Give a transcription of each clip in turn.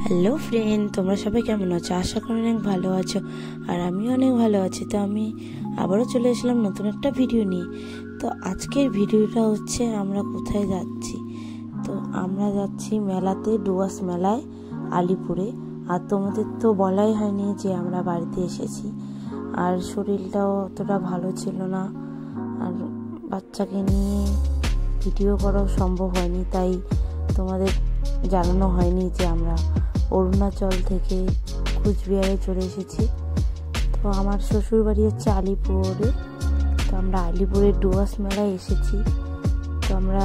Hello friend, তোমরা সবাই কেমন আছো? আশা করি অনেক ভালো আছো, আর আমি অনেক ভালো আছি। তো আমি আবারও চলে এসলাম নতুন একটা ভিডিও নিয়ে। তো আজকের ভিডিওটা হচ্ছে আমরা কোথায় যাচ্ছি। তো আমরা যাচ্ছি মেলাতে, ডুয়ার্স মেলায় আলিপুরে। আর তোমাদের তো বলাই হয়নি যে আমরা বাড়িতে এসেছি, আর শরীরটাও অতটা ভালো ছিল না, আর বাচ্চাকে নিয়ে ভিডিও করাও সম্ভব হয়নি, তাই তোমাদের জানানো হয়নি যে আমরা অরুণাচল থেকে কুচবিহারে চলে এসেছি। তো আমার শ্বশুর বাড়ি হচ্ছে আলিপুরে। তো আমরা আলিপুরের ডুয়ার্স মেলায় এসেছি। তো আমরা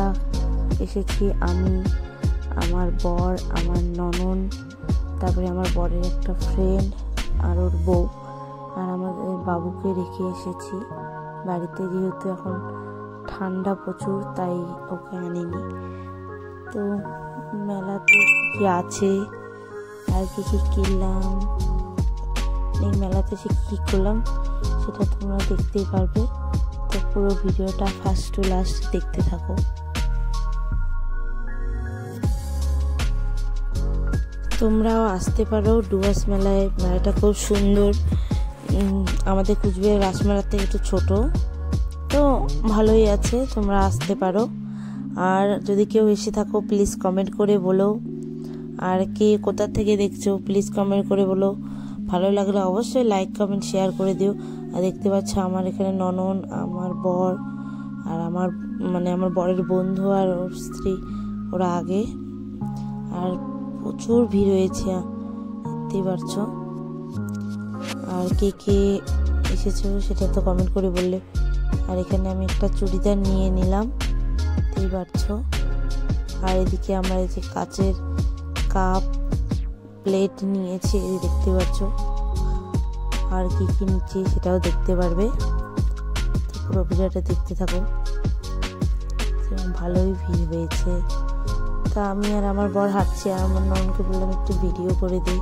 এসেছি আমি, আমার বর, আমার ননদ, তারপরে আমার বরের একটা ফ্রেন্ড আর ওর বউ, আর আমাদের বাবুকে রেখে এসেছি বাড়িতে, যেহেতু এখন ঠান্ডা প্রচুর তাই ওকে আনিনি। তো মেলাতে কি আছে আর কি কি কিনলাম, এই মেলাতে সে কী করলাম সেটা তোমরা দেখতেই পারবে। তো পুরো ভিডিওটা ফার্স্ট টু লাস্ট দেখতে থাকো। তোমরাও আসতে পারো ডুয়ার্স মেলায়, মেলাটা খুব সুন্দর। আমাদের কুচবিহার রাসমেলার থেকে একটু ছোট, তো ভালোই আছে, তোমরা আসতে পারো। আর যদি কেউ এসে থাকো প্লিজ কমেন্ট করে বলো, আর কে কোথা থেকে দেখছো প্লিজ কমেন্ট করে বলো। ভালো লাগলে অবশ্যই লাইক কমেন্ট শেয়ার করে দিও। আর দেখতে পাচ্ছ আমার এখানে ননদ, আমার বর, আর আমার বরের বন্ধু আর ওর স্ত্রী, ওরা আগে। আর প্রচুর ভিড় হয়েছে, দেখতেই পারছো। আর কে কে এসেছো সেটা তো কমেন্ট করে বললে। আর এখানে আমি একটা চুড়িদার নিয়ে নিলাম, দেখতেই পারছো। আর এদিকে আমরা এই যে কাচের কাপ প্লেট নিয়েছি, এই দেখতে পাচ্ছ। আর কি কি নিচ্ছি সেটাও দেখতে পারবে, পুরো ভিডিওটা দেখতে থাকো। ভালোই ভিড় হয়েছে। তা আমি আর আমার বর হাঁটছি, আর আমার ননকে বললাম একটু ভিডিও করে দিই।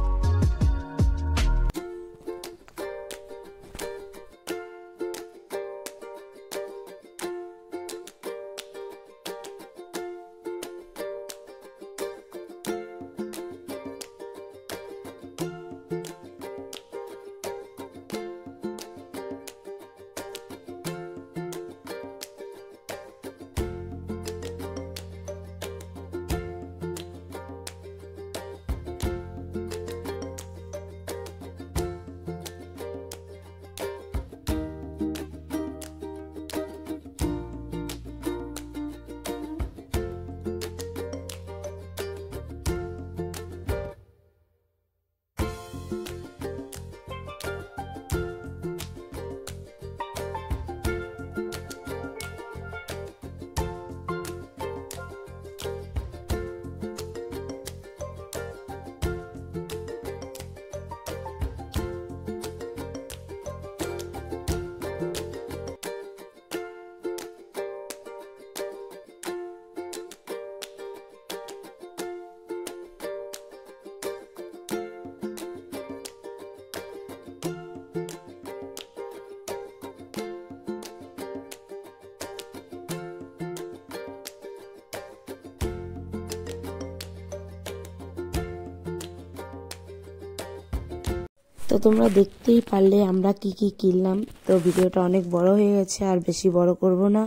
তো তোমরা দেখতেই পারলে আমরা কি কি কিনলাম। তো ভিডিওটা অনেক বড় হয়ে গেছে, আর বেশি বড় করব না।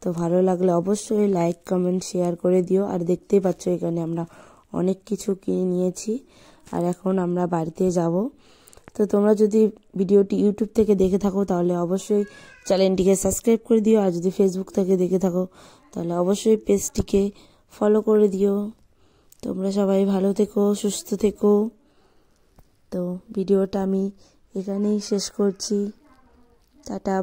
তো ভালো লাগলে অবশ্যই লাইক কমেন্ট শেয়ার করে দিও। আর দেখতেই পাচ্ছ এখানে আমরা অনেক কিছু কিনে নিয়েছি, আর এখন আমরা বাড়িতে যাব। তো তোমরা যদি ভিডিওটি ইউটিউব থেকে দেখে থাকো তাহলে অবশ্যই চ্যানেলটিকে সাবস্ক্রাইব করে দিও, আর যদি ফেসবুক থেকে দেখে থাকো তাহলে অবশ্যই পেজটিকে ফলো করে দিও। তোমরা সবাই ভালো থেকো, সুস্থ থেকো। তো ভিডিওটা আমি এখানেই শেষ করছি। টাটা।